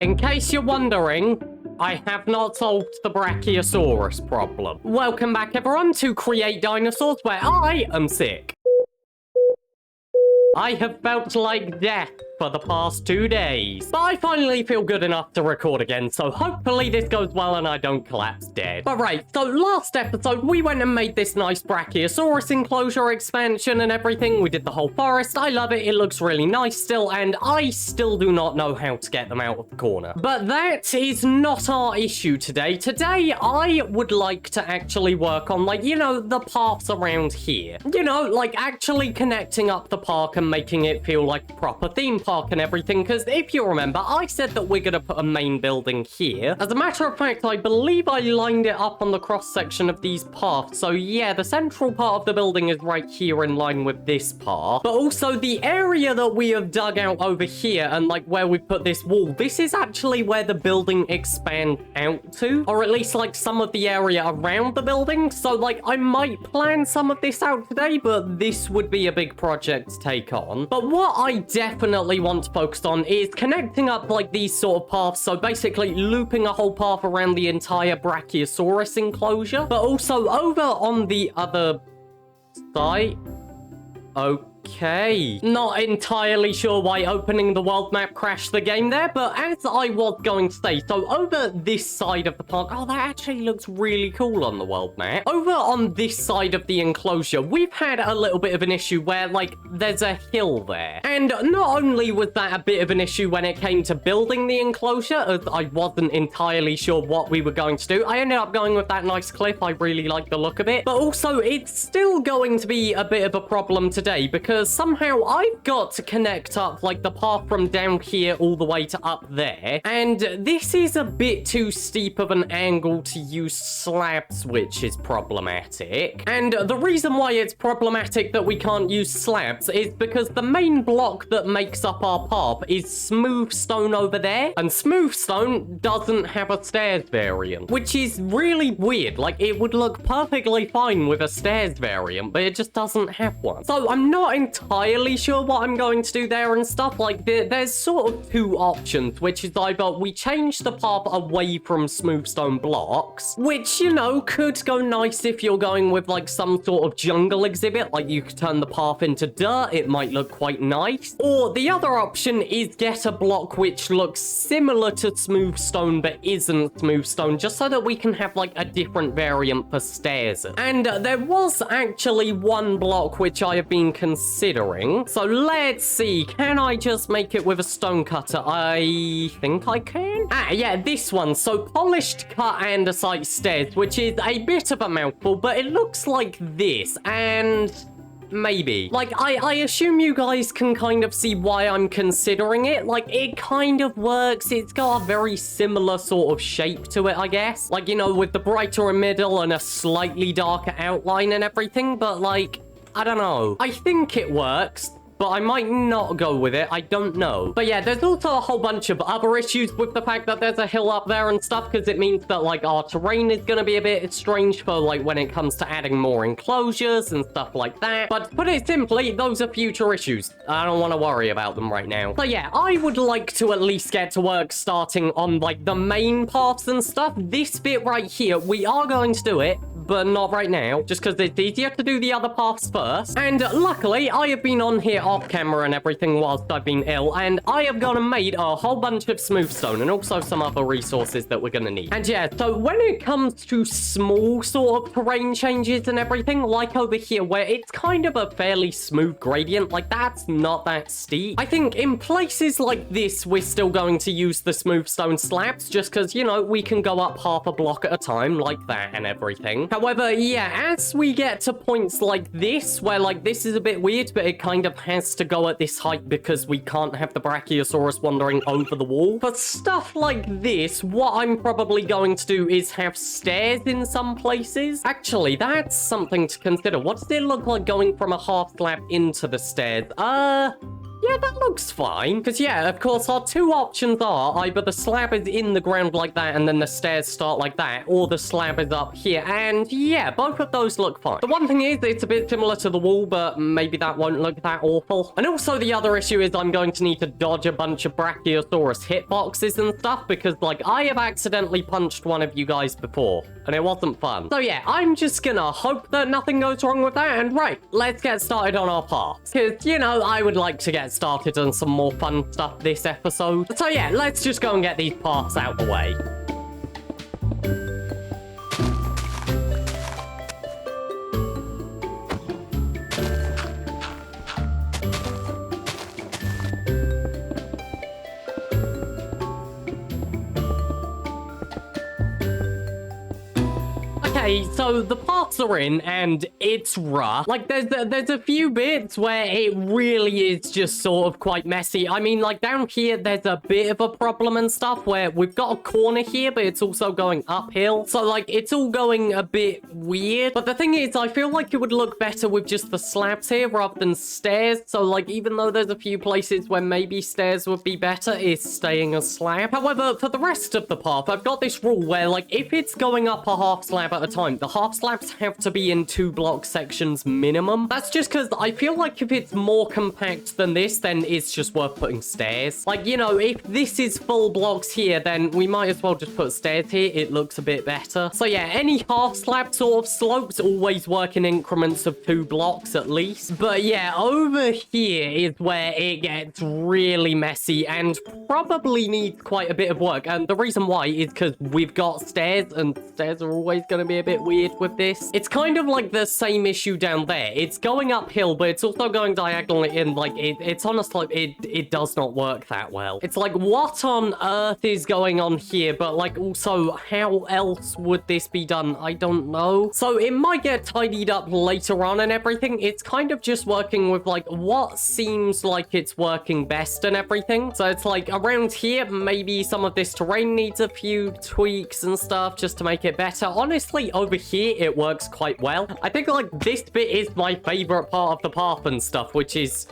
In case you're wondering, I have not solved the Brachiosaurus problem. Welcome back, everyone, to Create Dinosaurs, where I am sick. I have felt like death for the past 2 days, but I finally feel good enough to record again, so hopefully this goes well and I don't collapse dead. But right, so last episode we went and made this nice Brachiosaurus enclosure expansion and everything. We did the whole forest. I love it. It looks really nice still, and I still do not know how to get them out of the corner. But that is not our issue today. Today I would like to actually work on, like, you know, the paths around here. You know, like actually connecting up the park and making it feel like a proper theme park and everything, because if you remember, I said that we're gonna put a main building here. As a matter of fact, I believe I lined it up on the cross-section of these paths, so yeah, the central part of the building is right here in line with this path, but also the area that we have dug out over here and like where we put this wall, this is actually where the building expands out to, or at least like some of the area around the building. So like I might plan some of this out today, but this would be a big project to take on. But what I definitely want to focus on is connecting up like these sort of paths, so basically looping a whole path around the entire Brachiosaurus enclosure, but also over on the other side. Okay. Not entirely sure why opening the world map crashed the game there, but as I was going to say, so over this side of the park, oh, that actually looks really cool on the world map. Over on this side of the enclosure, we've had a little bit of an issue where, like, there's a hill there. And not only was that a bit of an issue when it came to building the enclosure, as I wasn't entirely sure what we were going to do. I ended up going with that nice cliff. I really like the look of it. But also, it's still going to be a bit of a problem today, because somehow I've got to connect up like the path from down here all the way to up there, and this is a bit too steep of an angle to use slabs, which is problematic. And the reason why it's problematic that we can't use slabs is because the main block that makes up our path is smooth stone over there, and smooth stone doesn't have a stairs variant, which is really weird. Like, it would look perfectly fine with a stairs variant, but it just doesn't have one. So I'm not entirely sure what I'm going to do there and stuff. Like, there's sort of two options, which is either we change the path away from smooth stone blocks, which, you know, could go nice if you're going with like some sort of jungle exhibit, like you could turn the path into dirt, it might look quite nice. Or the other option is get a block which looks similar to smooth stone but isn't smooth stone, just so that we can have like a different variant for stairs. And there was actually one block which I have been considering. So let's see, can I just make it with a stone cutter? I think I can. Ah, yeah, this one. So polished cut andesite stairs, which is a bit of a mouthful, but it looks like this, and maybe. Like, I assume you guys can kind of see why I'm considering it. Like, it kind of works. It's got a very similar sort of shape to it, I guess. Like, you know, with the brighter middle and a slightly darker outline and everything, but like, I don't know. I think it works, but I might not go with it. I don't know. But yeah, there's also a whole bunch of other issues with the fact that there's a hill up there and stuff, because it means that like our terrain is gonna be a bit strange for like when it comes to adding more enclosures and stuff like that. But to put it simply, those are future issues. I don't want to worry about them right now. So yeah, I would like to at least get to work starting on like the main paths and stuff. This bit right here, we are going to do it, but not right now, just because it's easier to do the other paths first. And luckily, I have been on here off camera and everything whilst I've been ill, and I have gone and made a whole bunch of smooth stone and also some other resources that we're gonna need. And yeah, so when it comes to small sort of terrain changes and everything, like over here where it's kind of a fairly smooth gradient, like that's not that steep. I think in places like this, we're still going to use the smooth stone slabs, just because, you know, we can go up half a block at a time like that and everything. However, yeah, as we get to points like this, where like this is a bit weird, but it kind of has to go at this height because we can't have the Brachiosaurus wandering over the wall. For stuff like this, what I'm probably going to do is have stairs in some places. Actually, that's something to consider. What does it look like going from a half slab into the stairs? Yeah, that looks fine. Because, yeah, of course, our two options are either the slab is in the ground like that and then the stairs start like that, or the slab is up here. And, yeah, both of those look fine. The one thing is, it's a bit similar to the wall, but maybe that won't look that awful. And also, the other issue is I'm going to need to dodge a bunch of Brachiosaurus hitboxes and stuff because, like, I have accidentally punched one of you guys before, and it wasn't fun. So, yeah, I'm just gonna hope that nothing goes wrong with that. And, right, let's get started on our path. Because, you know, I would like to get started on some more fun stuff this episode. So yeah, let's just go and get these paths out the way. Okay, so the paths are in, and it's rough. Like, there's a few bits where it really is just sort of quite messy. I mean, like, down here, there's a bit of a problem and stuff where we've got a corner here, but it's also going uphill. So, like, it's all going a bit weird. But the thing is, I feel like it would look better with just the slabs here rather than stairs. So, like, even though there's a few places where maybe stairs would be better, it's staying a slab. However, for the rest of the path, I've got this rule where, like, if it's going up a half slab at a time, the half slabs have to be in 2 block sections minimum. That's just because I feel like if it's more compact than this, then it's just worth putting stairs. Like, you know, if this is full blocks here, then we might as well just put stairs here. It looks a bit better. So yeah, any half slab sort of slopes always work in increments of 2 blocks at least. But yeah, over here is where it gets really messy and probably needs quite a bit of work. And the reason why is because we've got stairs, and stairs are always going to be a bit weird with this. It's kind of like the same issue down there. It's going uphill, but it's also going diagonally in. Like, it's on a slope. It does not work that well. It's like, what on earth is going on here? But, like, also, how else would this be done? I don't know. So, it might get tidied up later on and everything. It's kind of just working with, like, what seems like it's working best and everything. So, it's like, around here, maybe some of this terrain needs a few tweaks and stuff just to make it better. Honestly, over here, it works quite well. I think, like, this bit is my favorite part of the path and stuff, which is...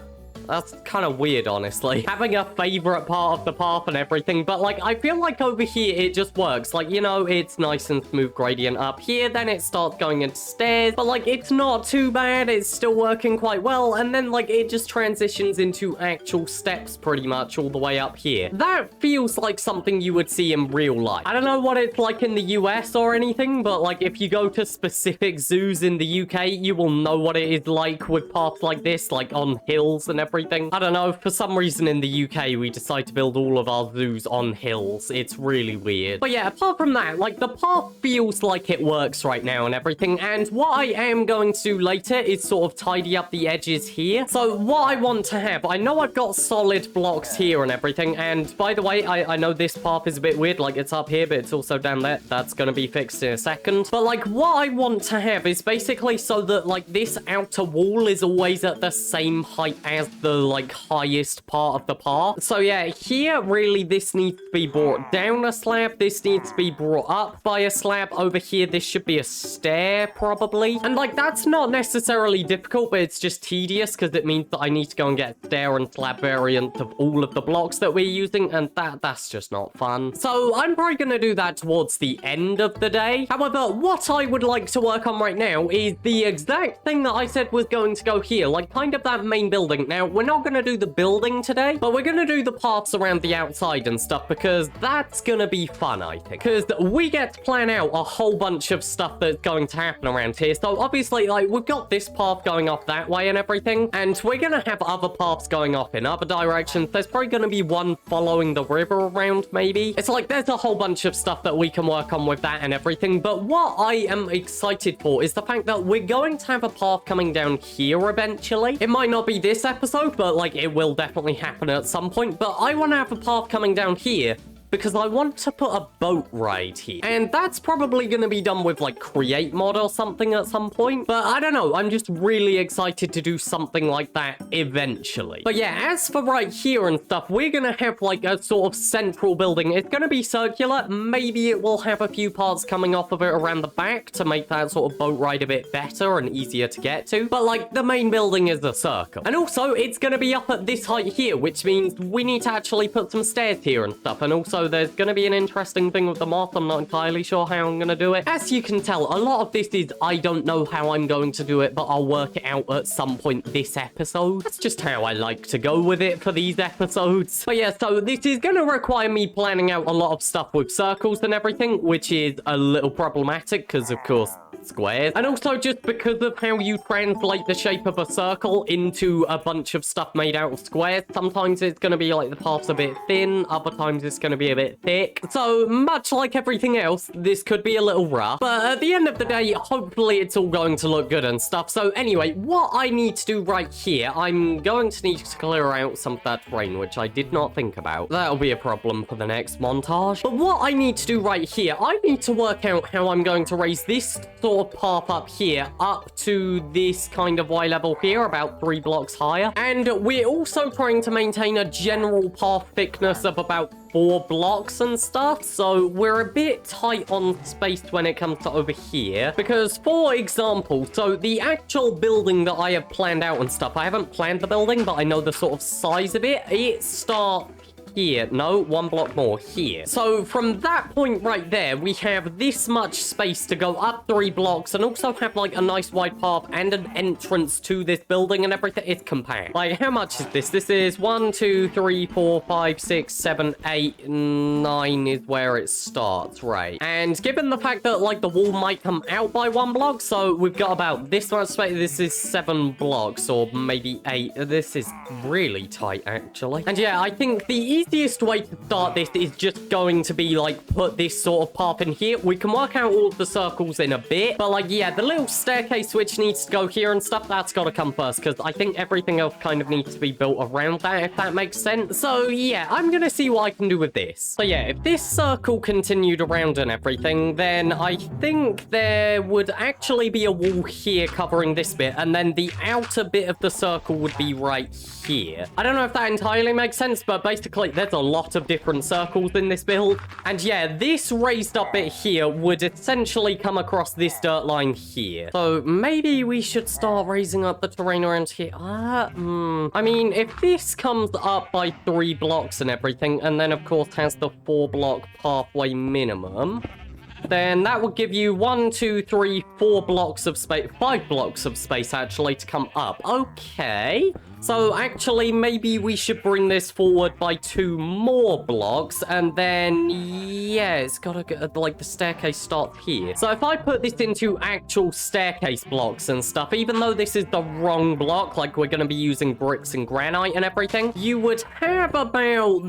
that's kind of weird, honestly. Having a favorite part of the path and everything, but, like, I feel like over here it just works. Like, you know, it's nice and smooth gradient up here, then it starts going into stairs, but, like, it's not too bad. It's still working quite well, and then, like, it just transitions into actual steps pretty much all the way up here. That feels like something you would see in real life. I don't know what it's like in the US or anything, but, like, if you go to specific zoos in the UK, you will know what it is like with paths like this, like, on hills and everything. I don't know, for some reason in the UK, we decide to build all of our zoos on hills. It's really weird. But yeah, apart from that, like, the path feels like it works right now and everything, and what I am going to do later is sort of tidy up the edges here. So what I want to have, I know I've got solid blocks here and everything, and by the way, I know this path is a bit weird, like, it's up here, but it's also down there. That's gonna be fixed in a second. But, like, what I want to have is basically so that, like, this outer wall is always at the same height as the, like, highest part of the path. So yeah, here really this needs to be brought down a slab. This needs to be brought up by a slab. Over here, this should be a stair probably. And, like, that's not necessarily difficult, but it's just tedious because it means that I need to go and get stair and slab variant of all of the blocks that we're using, and that's just not fun. So I'm probably going to do that towards the end of the day. However, what I would like to work on right now is the exact thing that I said was going to go here, like, kind of that main building. Now, we're not going to do the building today, but we're going to do the paths around the outside and stuff because that's going to be fun, I think. Because we get to plan out a whole bunch of stuff that's going to happen around here. So obviously, like, we've got this path going off that way and everything, and we're going to have other paths going off in other directions. There's probably going to be one following the river around, maybe. It's like there's a whole bunch of stuff that we can work on with that and everything, but what I am excited for is the fact that we're going to have a path coming down here eventually. It might not be this episode, but, like, it will definitely happen at some point. But I want to have a path coming down here because I want to put a boat ride here. And that's probably going to be done with like create mod or something at some point. But I don't know. I'm just really excited to do something like that eventually. But yeah, as for right here and stuff, we're going to have like a sort of central building. It's going to be circular. Maybe it will have a few parts coming off of it around the back to make that sort of boat ride a bit better and easier to get to. But like the main building is a circle. And also it's going to be up at this height here, which means we need to actually put some stairs here and stuff. And also there's going to be an interesting thing with the moth. I'm not entirely sure how I'm going to do it. As you can tell, a lot of this is I don't know how I'm going to do it, but I'll work it out at some point this episode. That's just how I like to go with it for these episodes. But yeah, so this is going to require me planning out a lot of stuff with circles and everything, which is a little problematic because, of course, squares. And also just because of how you translate the shape of a circle into a bunch of stuff made out of squares, sometimes it's going to be like the path's a bit thin, other times it's going to be a bit thick. So much like everything else, this could be a little rough, but at the end of the day, hopefully it's all going to look good and stuff. So anyway, what I need to do right here, I'm going to need to clear out some of that terrain, which I did not think about. That'll be a problem for the next montage. But what I need to do right here, I need to work out how I'm going to raise this sort of path up here up to this kind of Y level here, about 3 blocks higher. And we're also trying to maintain a general path thickness of about 4 blocks and stuff, so we're a bit tight on space when it comes to over here, because for example, so the actual building that I have planned out and stuff, I haven't planned the building, but I know the sort of size of it. It starts here. No, 1 block more here. So from that point right there, we have this much space to go up 3 blocks and also have like a nice wide path and an entrance to this building and everything. It's compact. Like, how much is this? This is 1, 2, 3, 4, 5, 6, 7, 8, 9 is where it starts, right? And given the fact that like the wall might come out by 1 block, so we've got about this much space. This is 7 blocks or maybe 8. This is really tight actually. And yeah, I think the easiest way to start this is just going to be like put this sort of path in here. We can work out all of the circles in a bit, but like, yeah, the little staircase which needs to go here and stuff, that's got to come first, because I think everything else kind of needs to be built around that, if that makes sense. So yeah, I'm gonna see what I can do with this. So yeah, if this circle continued around and everything, then I think there would actually be a wall here covering this bit, and then the outer bit of the circle would be right here. I don't know if that entirely makes sense, but basically there's a lot of different circles in this build. And yeah, this raised up bit here would essentially come across this dirt line here. So maybe we should start raising up the terrain around here. I mean, if this comes up by 3 blocks and everything, and then of course has the 4 block pathway minimum, then that would give you 1, 2, 3, 4 blocks of space, 5 blocks of space actually to come up. Okay. So actually, maybe we should bring this forward by 2 more blocks, and then, yeah, it's gotta get, like, the staircase starts here. So if I put this into actual staircase blocks and stuff, even though this is the wrong block, like, we're gonna be using bricks and granite and everything, you would have about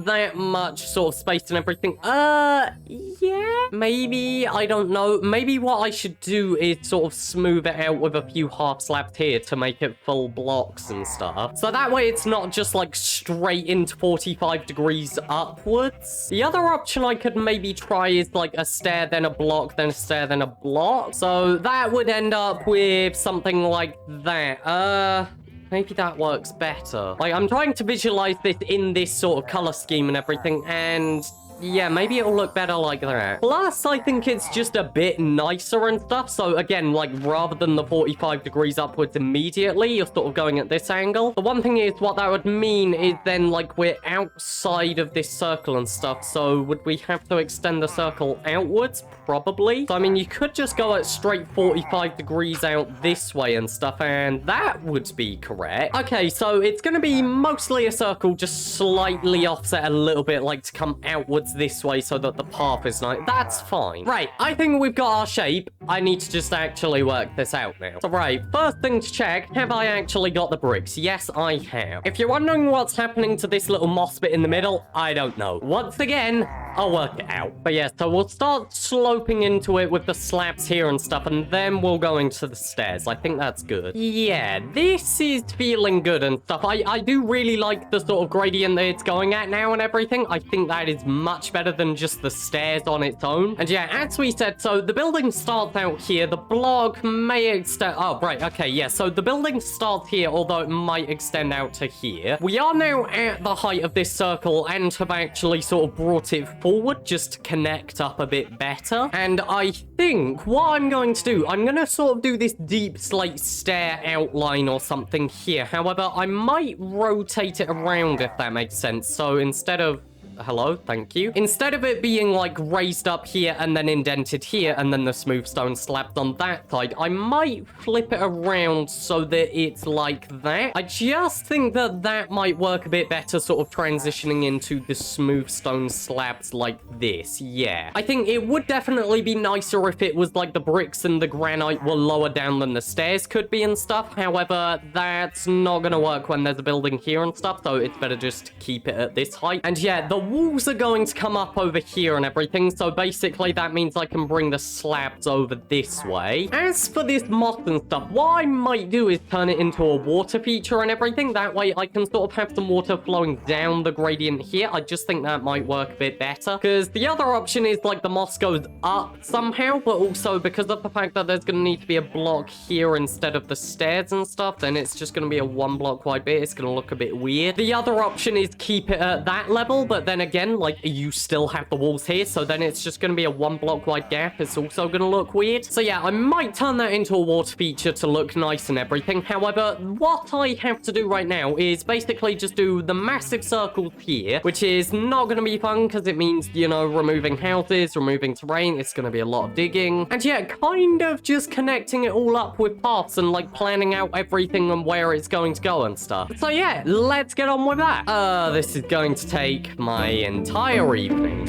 that much sort of space and everything. Yeah, maybe, I don't know. Maybe what I should do is sort of smooth it out with a few half slabs here to make it full blocks and stuff. So that way it's not just like straight into 45 degrees upwards. The other option I could maybe try is like a stair, then a block, then a stair, then a block. So that would end up with something like that. Maybe that works better. Like, I'm trying to visualize this in this sort of color scheme and everything, and yeah, maybe it'll look better like that. Plus, I think it's just a bit nicer and stuff. So again, like, rather than the 45 degrees upwards immediately, you're sort of going at this angle. The one thing is, what that would mean is then, like, we're outside of this circle and stuff. So would we have to extend the circle outwards? Probably. So, I mean, you could just go at straight 45 degrees out this way and stuff, and that would be correct. Okay, so it's going to be mostly a circle, just slightly offset a little bit, like, to come outwards this way so that the path is nice. That's fine. Right, I think we've got our shape. I need to just actually work this out now. So right, first thing to check, have I actually got the bricks? Yes, I have. If you're wondering what's happening to this little moss bit in the middle, I don't know. Once again, I'll work it out. But yeah, so we'll start sloping into it with the slabs here and stuff, and then we'll go into the stairs. I think that's good. Yeah, this is feeling good and stuff. I do really like the sort of gradient that it's going at now and everything. I think that is much better than just the stairs on its own. And yeah, as we said, so the building starts out here. The block may extend... Oh, right, okay, yeah. So the building starts here, although it might extend out to here. We are now at the height of this circle and have actually sort of brought it forward just to connect up a bit better. And I think what I'm going to do, I'm going to sort of do this deep slate stair outline or something here. However, I might rotate it around if that makes sense. So instead of... Hello, thank you. Instead of it being like raised up here and then indented here and then the smooth stone slapped on that side, I might flip it around so that it's like that. I just think that that might work a bit better, sort of transitioning into the smooth stone slabs like this. Yeah. I think it would definitely be nicer if it was like the bricks and the granite were lower down than the stairs could be and stuff. However, that's not gonna work when there's a building here and stuff, so it's better just to keep it at this height. And yeah, the walls are going to come up over here and everything, so basically that means I can bring the slabs over this way. As for this moss and stuff, what I might do is turn it into a water feature and everything. That way I can sort of have some water flowing down the gradient here. I just think that might work a bit better, because the other option is like the moss goes up somehow, but also because of the fact that there's going to need to be a block here instead of the stairs and stuff, then it's just going to be a 1 block wide bit. It's going to look a bit weird. The other option is keep it at that level, but then again, like, you still have the walls here, so then it's just going to be a 1 block wide gap. It's also going to look weird. So yeah, I might turn that into a water feature to look nice and everything. However, what I have to do right now is basically just do the massive circles here, which is not going to be fun because it means, you know, removing houses, removing terrain. It's going to be a lot of digging. And yeah, kind of just connecting it all up with paths and like planning out everything and where it's going to go and stuff. So yeah, let's get on with that. This is going to take my entire evening.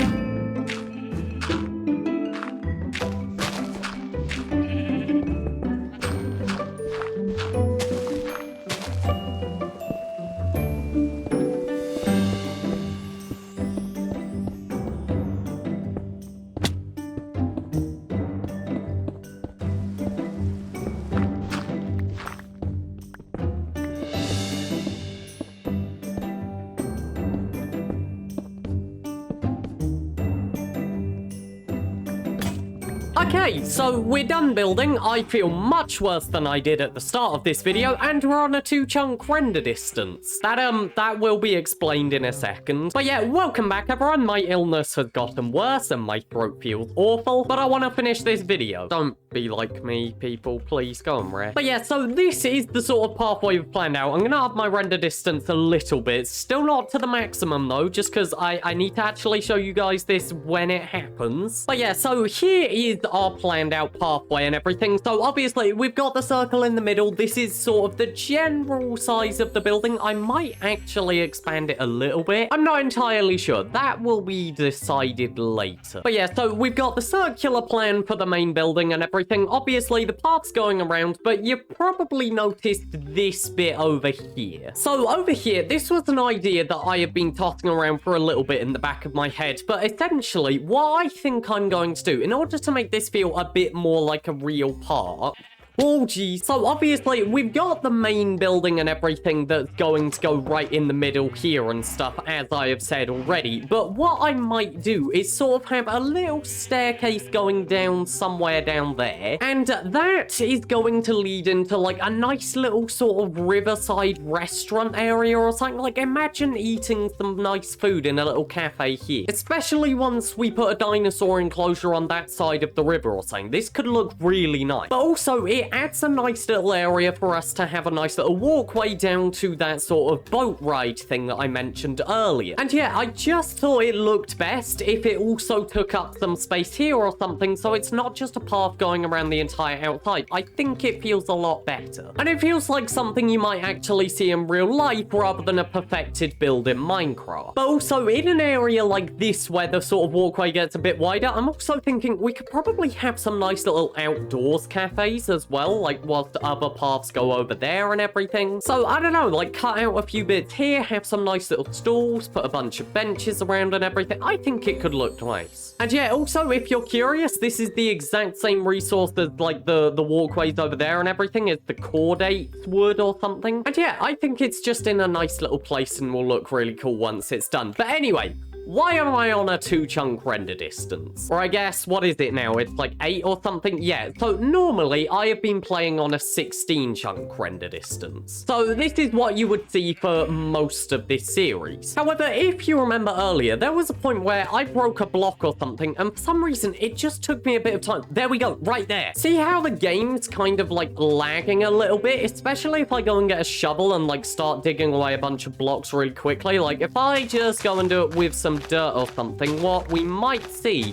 Okay, so we're done building. I feel much worse than I did at the start of this video, and we're on a 2-chunk render distance. That will be explained in a second. But yeah, welcome back everyone. My illness has gotten worse and my throat feels awful, but I want to finish this video. Don't be like me, people. Please go on rest. But yeah, so this is the sort of pathway we've planned out. I'm gonna up my render distance a little bit. Still not to the maximum though, just because I need to actually show you guys this when it happens. But yeah, so here is our planned out pathway and everything. So obviously we've got the circle in the middle. This is sort of the general size of the building. I might actually expand it a little bit. I'm not entirely sure. That will be decided later. But yeah, so we've got the circular plan for the main building and everything. Obviously the path's going around, but you probably noticed this bit over here. So over here, this was an idea that I have been tossing around for a little bit in the back of my head. But essentially what I think I'm going to do in order to make this feel a bit more like a real park. Oh, geez. So, obviously, we've got the main building and everything that's going to go right in the middle here and stuff, as I have said already. But what I might do is sort of have a little staircase going down somewhere down there. And that is going to lead into, like, a nice little sort of riverside restaurant area or something. Like, imagine eating some nice food in a little cafe here. Especially once we put a dinosaur enclosure on that side of the river or something. This could look really nice. But also, it adds a nice little area for us to have a nice little walkway down to that sort of boat ride thing that I mentioned earlier. And yeah, I just thought it looked best if it also took up some space here or something, so it's not just a path going around the entire outside. I think it feels a lot better. And it feels like something you might actually see in real life rather than a perfected build in Minecraft. But also, in an area like this where the sort of walkway gets a bit wider, I'm also thinking we could probably have some nice little outdoors cafes as well. well, like whilst other paths go over there and everything. So I don't know, like cut out a few bits here, have some nice little stalls, put a bunch of benches around and everything. I think it could look nice. And yeah, also if you're curious, this is the exact same resource as like the walkways over there and everything. It's the chordates wood or something. And yeah, I think it's just in a nice little place and will look really cool once it's done. But anyway, why am I on a 2-chunk render distance? Or I guess, what is it now? It's like 8 or something? Yeah, so normally I have been playing on a 16-chunk render distance. So this is what you would see for most of this series. However, if you remember earlier, there was a point where I broke a block or something, and for some reason, it just took me a bit of time. There we go, right there. See how the game's kind of like lagging a little bit? Especially if I go and get a shovel and like start digging away a bunch of blocks really quickly. Like if I just go and do it with some dirt or something, what we might see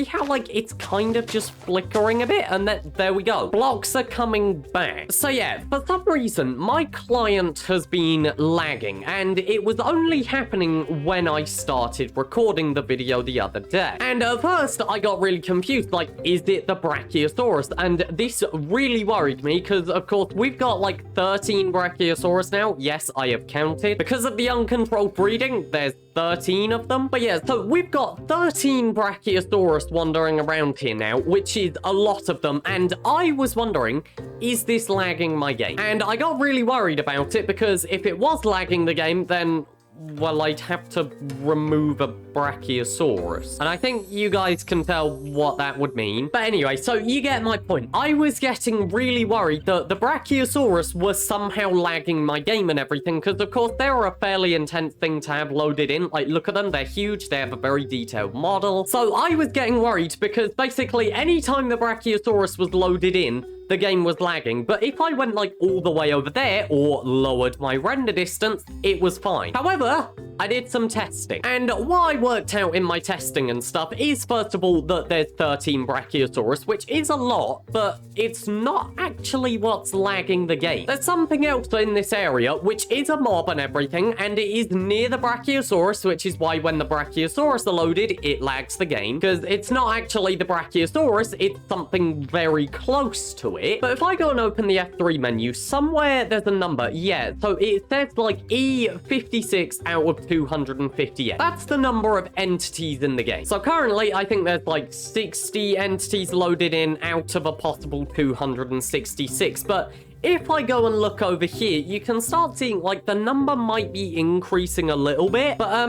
how like it's kind of just flickering a bit, and there we go, blocks are coming back. So yeah, for some reason my client has been lagging, and it was only happening when I started recording the video the other day. And at first I got really confused, like, is it the Brachiosaurus? And this really worried me because of course we've got like 13 Brachiosaurus now. Yes, I have counted. Because of the uncontrolled breeding, there's 13 of them. But yeah, so we've got 13 Brachiosaurus wandering around here now, which is a lot of them. And I was wondering, is this lagging my game? And I got really worried about it because if it was lagging the game, then well, I'd have to remove a Brachiosaurus. And I think you guys can tell what that would mean. But anyway, so you get my point. I was getting really worried that the Brachiosaurus was somehow lagging my game and everything, because of course they're a fairly intense thing to have loaded in. Like, look at them, they're huge, they have a very detailed model. So I was getting worried because basically anytime the Brachiosaurus was loaded in, the game was lagging. But if I went like all the way over there or lowered my render distance, it was fine. However, I did some testing. And what I worked out in my testing and stuff is, first of all, that there's 13 Brachiosaurus, which is a lot, but it's not actually what's lagging the game. There's something else in this area, which is a mob and everything, and it is near the Brachiosaurus, which is why when the Brachiosaurus are loaded, it lags the game, because it's not actually the Brachiosaurus, it's something very close to it. But if I go and open the F3 menu, somewhere there's a number. Yeah, so it says like E56 out of 258. That's the number of entities in the game. So currently, I think there's like 60 entities loaded in out of a possible 266. But if I go and look over here, you can start seeing like the number might be increasing a little bit. But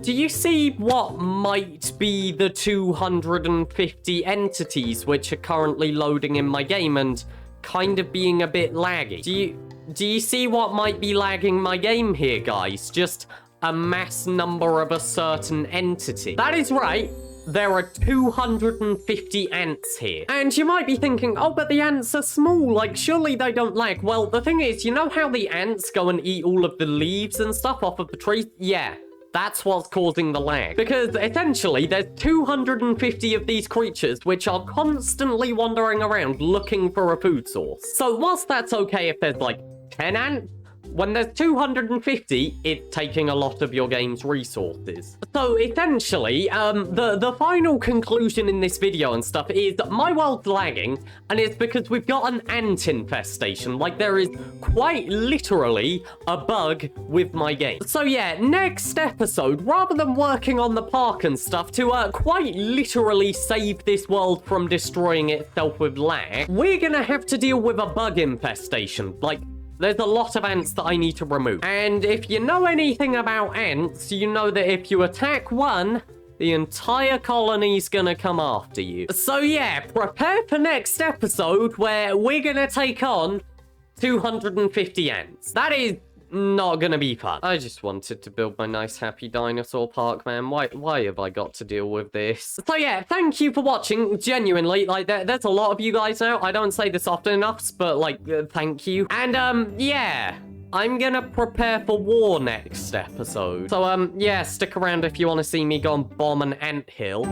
do you see what might be the 250 entities which are currently loading in my game and kind of being a bit laggy? Do you see what might be lagging my game here, guys? Just a mass number of a certain entity. That is right. There are 250 ants here. And you might be thinking, oh, but the ants are small. Like, surely they don't lag. Well, the thing is, you know how the ants go and eat all of the leaves and stuff off of the trees? Yeah. That's what's causing the lag. Because essentially, there's 250 of these creatures which are constantly wandering around looking for a food source. So whilst that's okay if there's like 10 ants, when there's 250, it's taking a lot of your game's resources. So essentially, the final conclusion in this video and stuff is that my world's lagging, and it's because we've got an ant infestation. Like, there is quite literally a bug with my game. So yeah, next episode, rather than working on the park and stuff to quite literally save this world from destroying itself with lag, we're gonna have to deal with a bug infestation. Like, there's a lot of ants that I need to remove. And if you know anything about ants, you know that if you attack one, the entire colony's gonna come after you. So yeah, prepare for next episode where we're gonna take on 250 ants. That is not gonna be fun. I just wanted to build my nice happy dinosaur park, man. Why have I got to deal with this? So yeah, thank you for watching. Genuinely, like, there's a lot of you guys now. I don't say this often enough, but like, thank you. And yeah, I'm gonna prepare for war next episode. So yeah, stick around if you want to see me go and bomb an anthill.